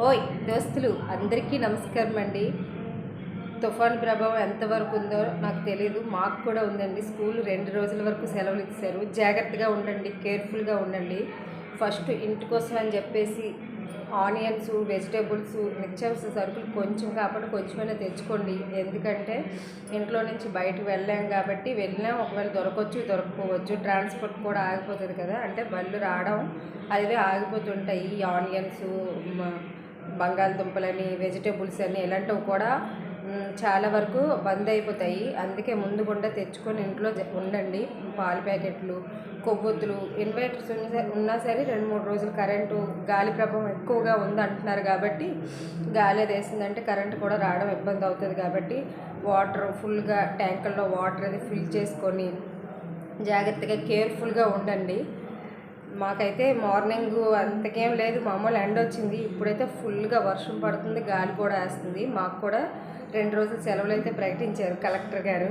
ఓయ్ దోస్తులు అందరికీ నమస్కారం అండి. తుఫాన్ ప్రభావం ఎంతవరకు ఉందో నాకు తెలియదు. మాకు కూడా ఉందండి. స్కూల్ 2 రోజుల వరకు సెలవులు ఇచ్చారు. జాగ్రత్తగా ఉండండి, కేర్ఫుల్గా ఉండండి. ఫస్ట్ ఇంటి కోసం అని చెప్పేసి ఆనియన్స్, వెజిటేబుల్స్, నిత్యావసర సరుకులు కొంచెం కాబట్టి కొంచెమైనా తెచ్చుకోండి. ఎందుకంటే ఇంట్లో నుంచి బయటకు వెళ్ళాం కాబట్టి వెళ్ళినా ఒకవేళ దొరకవచ్చు, దొరకపోవచ్చు. ట్రాన్స్పోర్ట్ కూడా ఆగిపోతుంది కదా, అంటే బళ్ళు రావడం అదే ఆగిపోతుంటాయి. ఈ ఆనియన్స్, బంగాళదుంపలని, వెజిటేబుల్స్ అని ఇలాంటివి కూడా చాలా వరకు బంద్ అయిపోతాయి. అందుకే ముందు గుండా తెచ్చుకొని ఇంట్లో ఉండండి. పాల ప్యాకెట్లు, కొవ్వొత్తులు, ఇన్వర్టర్స్ ఉన్నా సరే 2-3 రోజులు కరెంటు గాలి ప్రభావం ఎక్కువగా ఉంది అంటున్నారు కాబట్టి, గాలి అది వేసిందంటే కరెంటు కూడా రావడం ఇబ్బంది అవుతుంది కాబట్టి వాటర్ ఫుల్గా ట్యాంకుల్లో వాటర్ అది ఫిల్ చేసుకొని జాగ్రత్తగా కేర్ఫుల్గా ఉండండి. మాకైతే మార్నింగ్ అంతకేం లేదు, మామూలు ఎండ వచ్చింది. ఇప్పుడైతే ఫుల్గా వర్షం పడుతుంది, గాలి కూడా వేస్తుంది. మాకు కూడా 2 రోజులు సెలవులు అయితే ప్రకటించారు కలెక్టర్ గారు.